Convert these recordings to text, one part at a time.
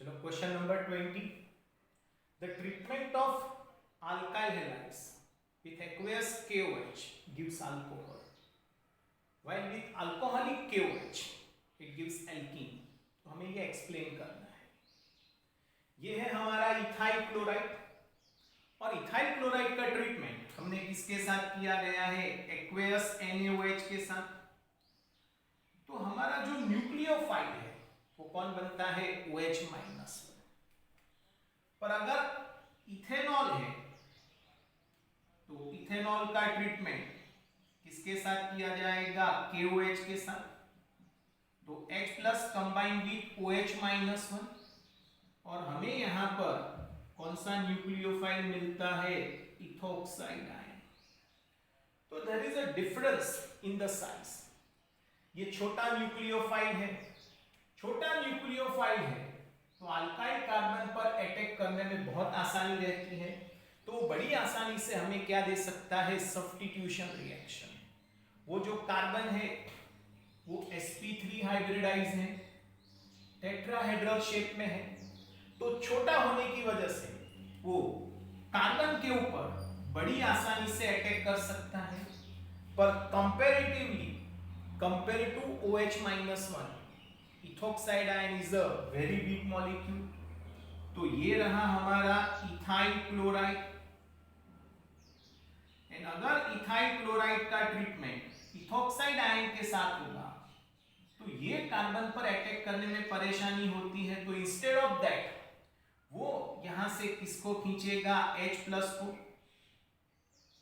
चलो question number 20. The treatment of alkyl halides with aqueous KOH gives alcohol, while with alcoholic KOH it gives alkene. तो हमें ये explain करना है. ये है हमारा इथाइल क्लोराइड, और इथाइल क्लोराइड का ट्रीटमेंट हमने किसके साथ किया गया है? एक्वेयस NaOH के साथ. तो हमारा जो न्यूक्लियोफाइल है वो कौन बनता है? OH-. पर अगर इथेनॉल है तो इथेनॉल का ट्रीटमेंट किसके साथ किया जाएगा? KOH के साथ. तो H+ कंबाइंड विथ OH-1, और हमें यहां पर कौन सा न्यूक्लियोफाइल मिलता है? Ethoxide ion. तो there is a difference in the size. ये छोटा न्यूक्लियोफाइल है, छोटा न्यूक्लियोफाइल है तो अल्काइल कार्बन पर अटैक करने में बहुत आसानी रहती है. तो बड़ी आसानी से हमें क्या दे सकता है? Substitution reaction. वो जो कार्बन है वो sp3 हाइब्रिडाइज है, टेट्राहेड्रल शेप में है. तो छोटा होने की वजह से वो कार्बन के ऊपर बड़ी आसानी से अटैक कर सकता है. पर comparatively compared to OH-1, ethoxide ion is a very weak molecule. तो ये रहा हमारा इथाइल क्लोराइड. एंड अगर इथाइल क्लोराइड का ट्रीटमेंट इथोक्साइड आयन के साथ होगा तो ये कार्बन पर अटैक करने में परेशानी होती है. तो इंस्टेड ऑफ दैट वो यहां से किसको खींचेगा? H+ को.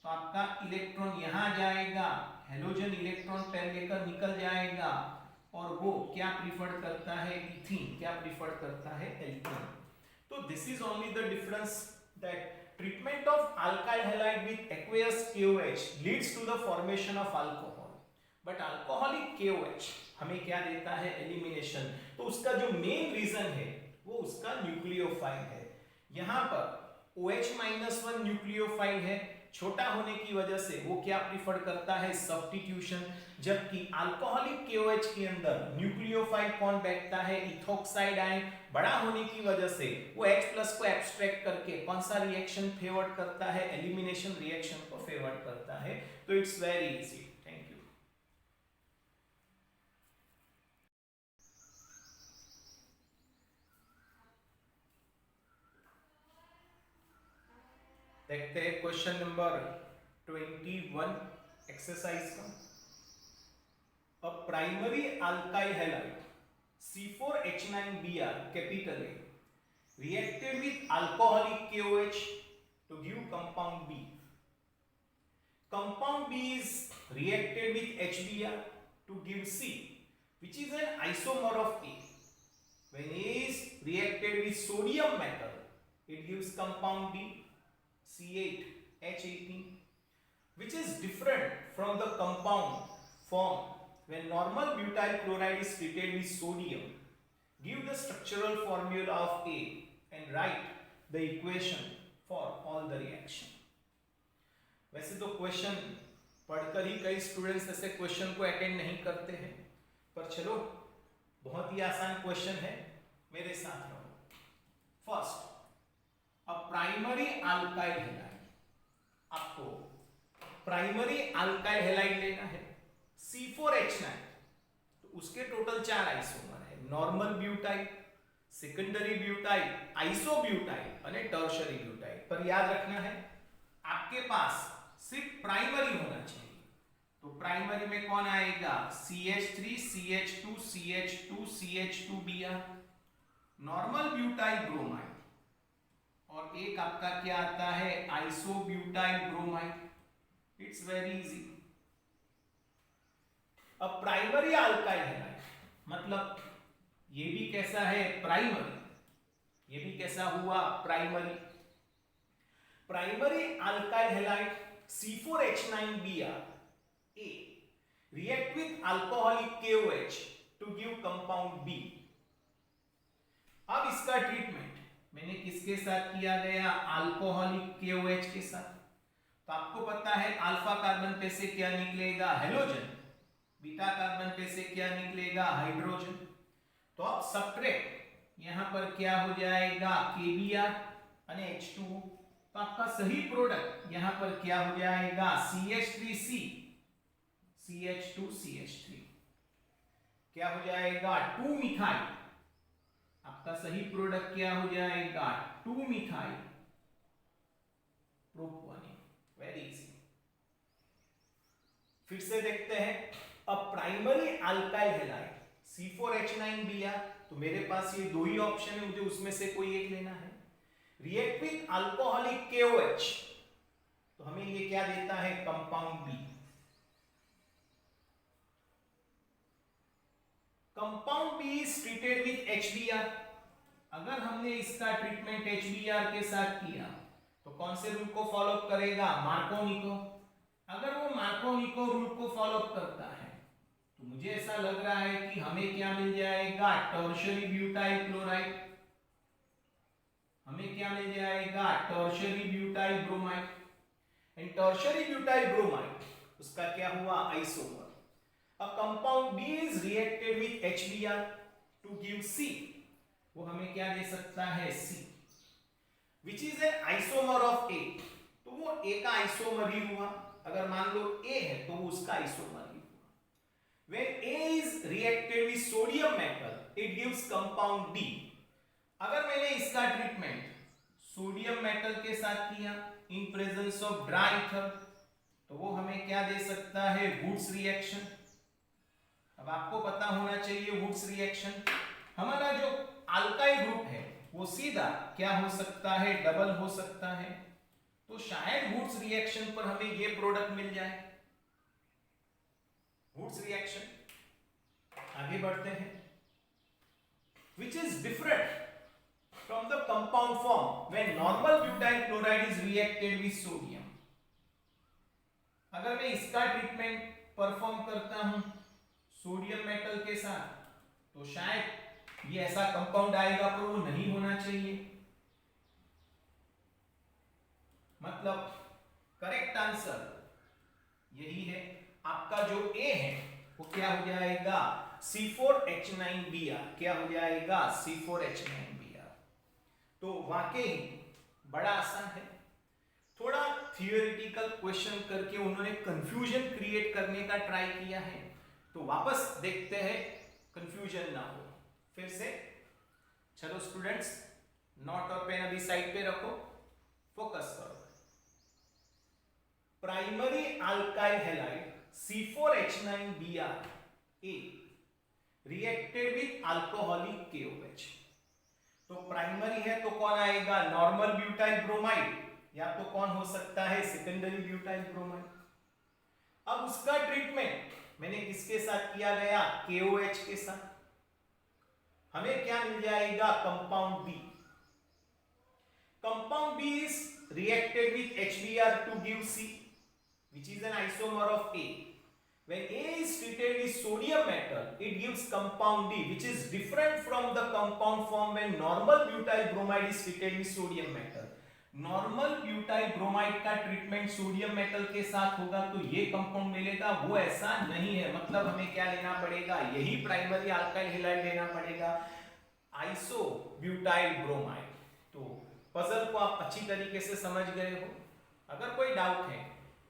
तो आपका इलेक्ट्रॉन यहां जाएगा, हेलोजन इलेक्ट्रॉन पेयर लेकर निकल जाएगा, और वो क्या प्रीफर करता है? इथीन. क्या प्रीफर करता है? एल्कीन. तो this is only the difference that treatment of alkyl halide with aqueous KOH leads to the formation of alcohol, but alcoholic KOH हमें क्या देता है? एलिमिनेशन. तो उसका जो मेन रीजन है वो उसका न्यूक्लियोफाइल है. यहां पर OH-1 न्यूक्लियोफाइल है, छोटा होने की वजह से वो क्या प्रीफर करता है? सब्स्टिट्यूशन. जबकि अल्कोहलिक KOH के अंदर न्यूक्लियोफाइल कौन बैठता है? Ethoxide ion. बड़ा होने की वजह से वो H+ को एब्स्ट्रैक्ट करके कौन सा रिएक्शन फेवर करता है? एलिमिनेशन रिएक्शन को फेवर करता है. तो it's very easy. Thank you. देखते हैं क्वेश्चन नंबर 21 एक्सरसाइज का. A primary alkyl halide C4H9Br capital A reacted with alcoholic KOH to give compound B. Compound B is reacted with HBr to give C, which is an isomer of A. When A is reacted with sodium metal, it gives compound B, C8H18, which is different from the compound formed when normal butyl chloride is treated with sodium. Give the structural formula of A and write the equation for all the reaction. वैसे तो question पढ़कर ही कई students ऐसे question को attend नहीं करते हैं, पर चलो बहुत ही आसान क्वेश्चन है, मेरे साथ रहो. First, a primary alkyl halide. आपको प्राइमरी अल्काइल हैलाइड लेना है C4H9. तो उसके टोटल 4 आइसोमर है. Normal butyl, secondary butyl, isobutyl और टर्शियरी ब्यूटाइल. पर याद रखना है आपके पास सिर्फ प्राइमरी होना चाहिए. तो प्राइमरी में कौन आएगा? CH3 CH2 CH2 CH2Br, normal butyl bromide, और एक आपका क्या आता है? Isobutyl bromide. It's very easy. अब प्राइमरी अल्काइल हैलाइड मतलब ये भी कैसा है? प्राइमरी. ये भी कैसा हुआ? Primary. Primary alkyl halide C4H9Br A react with alcoholic KOH to give compound B. अब इसका ट्रीटमेंट मैंने किसके साथ किया गया? अल्कोहलिक KOH के साथ. तो आपको पता है अल्फा कार्बन पे से क्या निकलेगा? हेलोजन. बीटा कार्बन पे से क्या निकलेगा? हाइड्रोजन. तो आप सब्ट्रैक्ट यहां पर क्या हो जाएगा KBr અને H2O। तो आपका सही प्रोडक्ट यहां पर क्या हो जाएगा CH3C CH2CH3 क्या हो जाएगा 2 मिथाइल। आपका सही प्रोडक्ट क्या हो जाएगा 2 मिथाइल प्रोपोनिन। Very easy. फिर से देखते हैं अब प्राइमरी अल्काइल हैलाइड C4H9Br। तो मेरे पास ये दो ही ऑप्शन है, मुझे उसमें से कोई एक लेना है। रिएक्ट विथ अल्कोहलिक KOH, तो हमें ये क्या देता है compound B। Compound B is treated with HBr। अगर हमने इसका ट्रीटमेंट HBr के साथ किया तो कौन से रूल को फॉलो करेगा मार्कोनी। अगर वो मार्कोनी रूल को फॉलो करता है तो मुझे ऐसा लग रहा है कि हमें क्या मिल जाएगा टर्शियरी ब्यूटाइल क्लोराइड। हमें क्या मिल जाएगा tertiary butyl bromide. And tertiary butyl bromide उसका क्या हुआ isomer. A compound B is reacted with HBr to give C, वो हमें क्या दे सकता है C, which is an isomer of A। तो वो A का आइसोमर ही हुआ। अगर मान लो A है तो वो उसका आइसोमर ही हुआ। When A is reacted with sodium metal, it gives compound D। अगर मैंने इसका ट्रीटमेंट सोडियम मेटल के साथ किया in presence of dry ether, तो वो हमें क्या दे सकता है वुड्स रिएक्शन। अब आपको पता होना चाहिए वुड्स रिएक्शन, हमारा जो अल्काइल ग्रुप है वो सीधा क्या हो सकता है डबल हो सकता है। तो शायद वुड्स रिएक्शन पर हमें ये प्रोडक्ट मिल जाए वुड्स रिएक्शन। आगे बढ़ते हैं। Which is different from the compound form when normal butyl chloride is reacted with sodium। अगर मैं इसका ट्रीटमेंट परफॉर्म करता हूं सोडियम मेटल के साथ तो शायद ये ऐसा कंपाउंड आएगा पर वो नहीं होना चाहिए। मतलब करेक्ट आंसर यही है। आपका जो A है वो क्या हो जाएगा C4H9Br। क्या हो जाएगा C4H9Br। तो वाकई बड़ा आसान है। थोड़ा थियोरेटिकल क्वेश्चन करके उन्होंने कंफ्यूजन क्रिएट करने का ट्राई किया है, तो वापस देखते हैं कंफ्यूजन ना हो। फिर से चलो स्टूडेंट्स नोट और पेन अभी साइड पे रखो, फोकस करो। Primary alkyl halide C4H9Br A reacted with alcoholic KOH। तो प्राइमरी है तो कौन आएगा नॉर्मल ब्यूटाइल ब्रोमाइड, या तो कौन हो सकता है सेकेंडरी ब्यूटाइल ब्रोमाइड। अब उसका ट्रीटमेंट मैंने किसके साथ किया गया KOH के साथ। हमें क्या मिल जाएगा compound B। Compound B is reacted with HBr to give C, which is an isomer of A। When A is treated with sodium metal, it gives compound D, which is different from the compound form when normal butyl bromide is treated with sodium metal। Normal butyl bromide का treatment sodium metal के साथ होगा तो ये compound मिलेगा, वो ऐसा नहीं है। मतलब हमें क्या लेना पड़ेगा यही प्राइमरी अल्काइल हैलाइड लेना पड़ेगा आइसो ब्यूटाइल ब्रोमाइड। तो पजल को आप अच्छी तरीके से समझ गए हो। अगर कोई डाउट है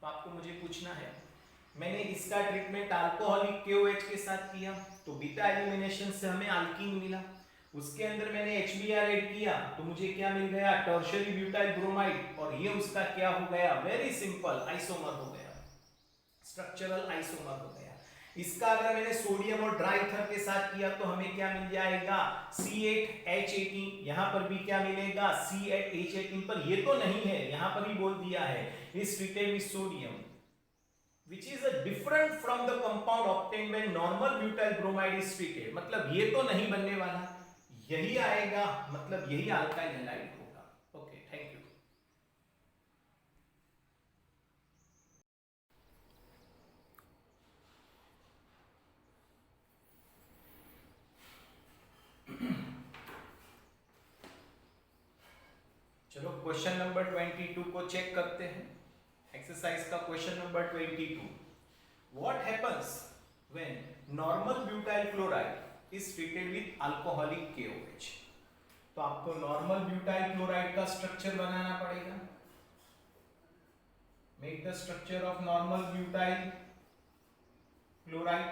तो आपको मुझे पूछना है। मैंने इसका ट्रीटमेंट अल्कोहलिक KOH के साथ किया तो बीटा एलिमिनेशन से हमें अल्कीन मिला। उसके अंदर मैंने HBr ऐड किया तो मुझे क्या मिल गया टर्शियरी ब्यूटाइल ब्रोमाइड, और ये उसका क्या हो गया वेरी सिंपल आइसोमर हो गया, स्ट्रक्चरल आइसोमर हो गया। इसका अगर मैंने सोडियम और ड्राई ईथर के साथ किया तो हमें क्या मिल जाएगा C8H18। यहां पर भी क्या मिलेगा C8H18, पर ये तो नहीं है, यहां पर ही बोल दिया है is treated with sodium which is a different from the compound obtained when normal butyl bromide is treated। मतलब ये तो नहीं बनने वाला, यही आएगा, मतलब यही अल्काइल हैलाइड होगा। Okay thank you. चलो क्वेश्चन नंबर 22 को चेक करते हैं। एक्सरसाइज का question number 22। What happens when normal butyl chloride is treated with alcoholic KOH? तो आपको नॉर्मल ब्यूटाइल क्लोराइड का स्ट्रक्चर बनाना पड़ेगा। Make the structure of normal butyl chloride,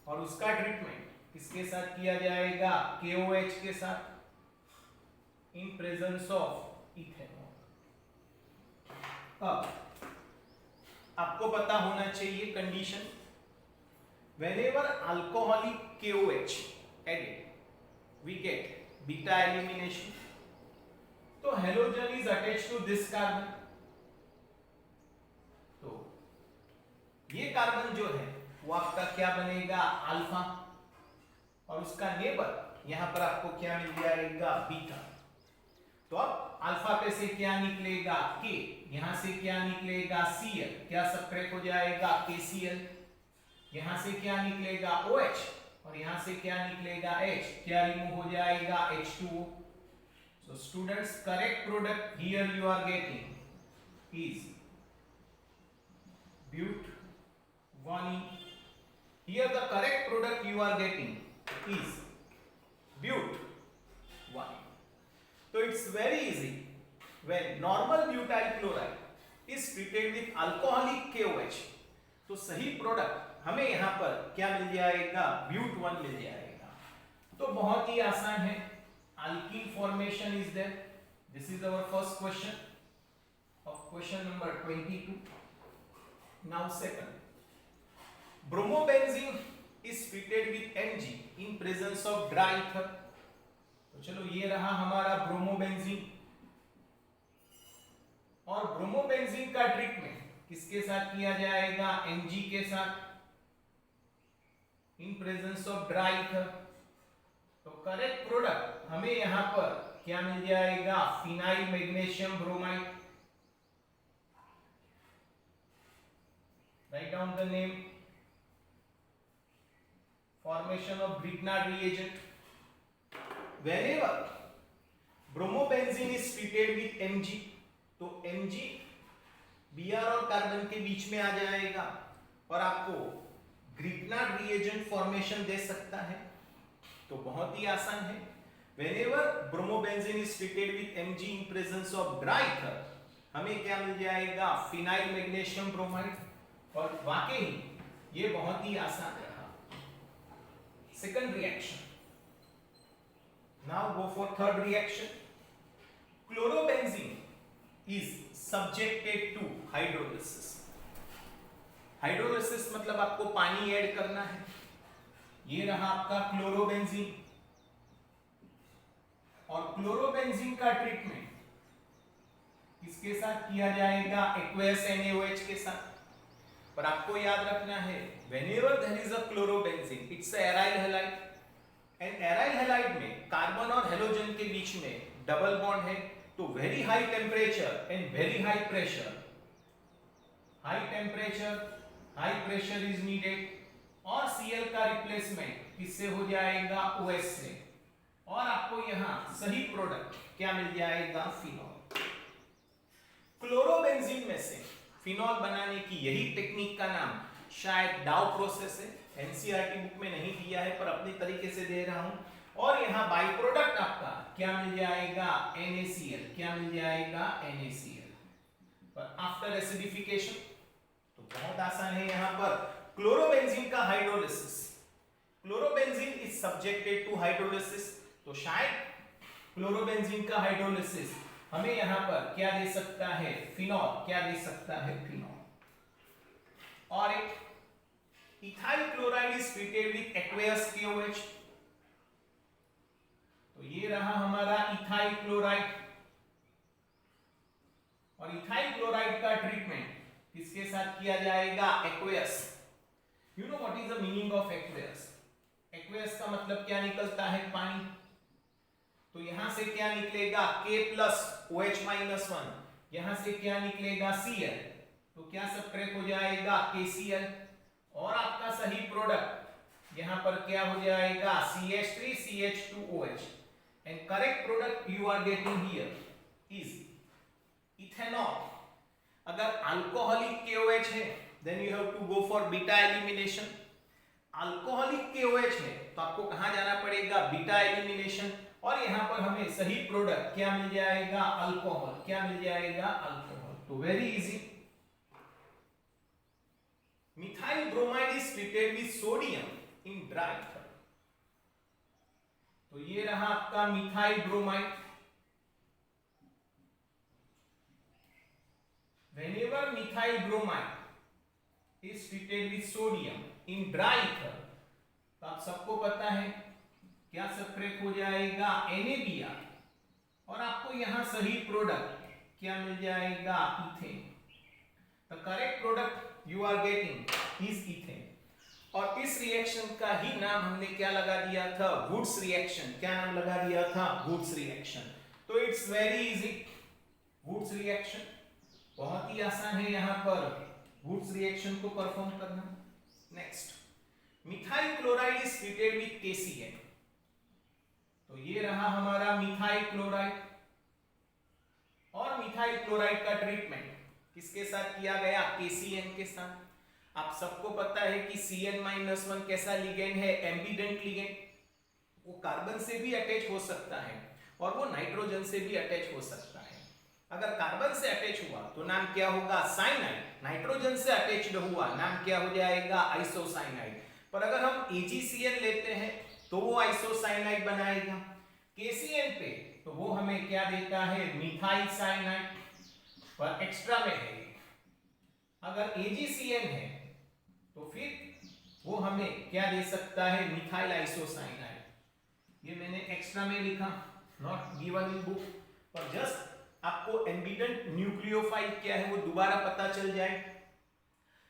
और उसका ट्रीटमेंट किसके साथ किया जाएगा? KOH के साथ इन प्रेजेंस ऑफ इथेनॉल। अब आपको पता होना चाहिए condition, whenever alcoholic KOH added we get beta elimination, तो halogen is attached to this carbon, तो ये कार्बन जो है वो आपका क्या बनेगा? अल्फा, और उसका नेबर यहां पर आपको क्या मिल जाएगा? बीटा। तो अब अल्फा पे से क्या निकलेगा? K, यहां से क्या निकलेगा? Cl, क्या सबट्रैक्ट हो जाएगा? KCl, यहां से क्या निकलेगा? OH, और यहां से क्या निकलेगा? H, क्या रिमूव हो जाएगा? H2O। So students, correct product here you are getting is but1. Here the correct product you are getting is but1. So it's very easy. When normal butyl chloride is treated with alcoholic KOH, तो सही product हमें यहाँ पर क्या मिल जाएगा? but1 मिल जाएगा। तो बहुत ही आसान है। Alkene formation is there. This is our first question of question number 22. Now second, bromobenzene is treated with Mg in presence of dry ether. तो चलो ये रहा हमारा ब्रोमोबेंजीन, और ब्रोमोबेंजीन का ट्रीटमेंट किसके साथ किया जाएगा? Mg के साथ in presence of dry ether. तो करेक्ट प्रोडक्ट हमें यहां पर क्या मिल जाएगा? Phenyl magnesium bromide. Write down the name, formation of Grignard reagent. Whenever bromobenzene is treated with Mg, तो Mg Br और कार्बन के बीच में आ जाएगा और आपको Grignard reagent फॉर्मेशन दे सकता है। तो बहुत ही आसान है। Whenever bromobenzene is treated with Mg in presence of dry ether, हमें क्या मिल जाएगा? Phenyl magnesium bromide. और वाकई ये बहुत ही आसान रहा। Second reaction, now go for third reaction. Chlorobenzene is subjected to hydrolysis. Hydrolysis मतलब आपको पानी ऐड करना है। ये रहा आपका क्लोरोबेंजीन, और क्लोरोबेंजीन का ट्रीटमेंट किसके साथ किया जाएगा? एक्वेस NaOH के साथ। पर आपको याद रखना है, whenever there is a chlorobenzene, it's a aryl halide, and aryl halide में कार्बन और हेलोजन के बीच में डबल बॉन्ड है। तो very high temperature and very high pressure, high temperature high pressure is needed, और Cl का रिप्लेसमेंट किससे हो जाएगा? OH से, और आपको यहां सही प्रोडक्ट क्या मिल जाएगा? फिनॉल। क्लोरोबेंजीन में से फिनॉल बनाने की यही टेक्निक का नाम शायद डाउ प्रोसेस है। एनसीईआरटी बुक में नहीं दिया है पर अपने तरीके से दे रहा हूं। और यहां बाई प्रोडक्ट आपका क्या मिल जाएगा? NaCl। क्या मिल जाएगा? NaCl। पर आफ्टर एसिडिफिकेशन तो बहुत आसान है। यहां पर क्लोरोबेंजीन का hydrolysis, chlorobenzene is subjected to hydrolysis, तो शायद क्लोरोबेंजीन का हाइड्रोलिसिस हमें यहां पर क्या दे सकता है? फिनॉल। क्या दे सकता है? फिनॉल। और एक ethyl chloride is treated with aqueous KOH। तो ये रहा हमारा इथाइल क्लोराइड, और इथाइल क्लोराइड का ट्रीटमेंट किसके साथ किया जाएगा? Aqueous. You know what is the meaning of aqueous? Aqueous का मतलब क्या निकलता है? पानी। तो यहां से क्या निकलेगा? K+OH-1। यहां से क्या निकलेगा? Cl। तो क्या सबट्रैक्ट हो जाएगा? KCl। और आपका सही प्रोडक्ट यहां पर क्या हो जाएगा? CH3CH2OH। And correct product you are getting here is ethanol. अगर अल्कोहलिक KOH है then you have to go for beta elimination. Alcoholic KOH है तो आपको कहां जाना पड़ेगा? Beta elimination. और यहाँ पर हमें सही प्रोडक्ट क्या मिल जाएगा, अल्कोहल, क्या मिल जाएगा, अल्कोहल। तो very easy, methyl bromide is treated with sodium in dry third. तो ये रहा आपका methyl bromide. whenever methyl bromide is treated with sodium in dry ether, तो आप सबको पता है क्या सेपरेट हो जाएगा, NaBr, और आपको यहां सही प्रोडक्ट क्या मिल जाएगा, ethane. The correct product you are getting is ethane. और इस रिएक्शन का ही नाम हमने क्या लगा दिया था, वुड्स रिएक्शन। क्या नाम लगा दिया था, वुड्स रिएक्शन। तो it's very easy, Wurtz reaction बहुत ही आसान है यहाँ पर वुड्स रिएक्शन को परफॉर्म करना। Next, methyl chloride is treated with KCl। तो ये रहा हमारा मिथाइल क्लोराइड, और मिथाइल क्लोराइड का ट्रीटमेंट किसके साथ किया गया, KCl के साथ। आप सबको पता है कि Cn-1 कैसा लिगेंड है, एम्बिडेंट लिगेंड। वो कार्बन से भी अटैच हो सकता है और वो नाइट्रोजन से भी अटैच हो सकता है। अगर कार्बन से अटैच हुआ तो नाम क्या होगा, साइनाइड। नाइट्रोजन से अटैच्ड हुआ नाम क्या हो जाएगा, आइसोसाइनाइड। पर अगर हम AgCl लेते हैं तो वो आइसोसाइनाइड बनाएगा। KCl पे तो वो हमें क्या देता है, मिथाइल साइनाइड। पर एक्स्ट्रा में है, अगर AgCl है तो फिर वो हमें क्या दे सकता है, मिथाइल आइसोसाइनाइड। ये मैंने एक्स्ट्रा में लिखा, नॉट गिवन इन बुक, पर जस्ट आपको एम्बिडेंट न्यूक्लियोफाइल क्या है वो दोबारा पता चल जाए।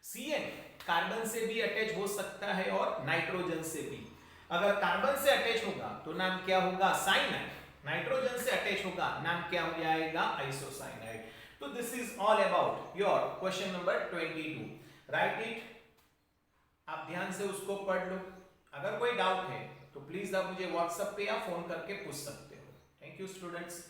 Cn कार्बन से भी अटैच हो सकता है और नाइट्रोजन से भी। अगर कार्बन से अटैच होगा तो नाम क्या होगा, साइनाइड। नाइट्रोजन से अटैच होगा नाम क्या हो जाएगा, आइसोसाइनाइड। तो this is all about your question number 22। Right it, आप ध्यान से उसको पढ़ लो। अगर कोई डाउट है तो प्लीज आप मुझे व्हाट्सएप पे या फोन करके पूछ सकते हो। Thank you students.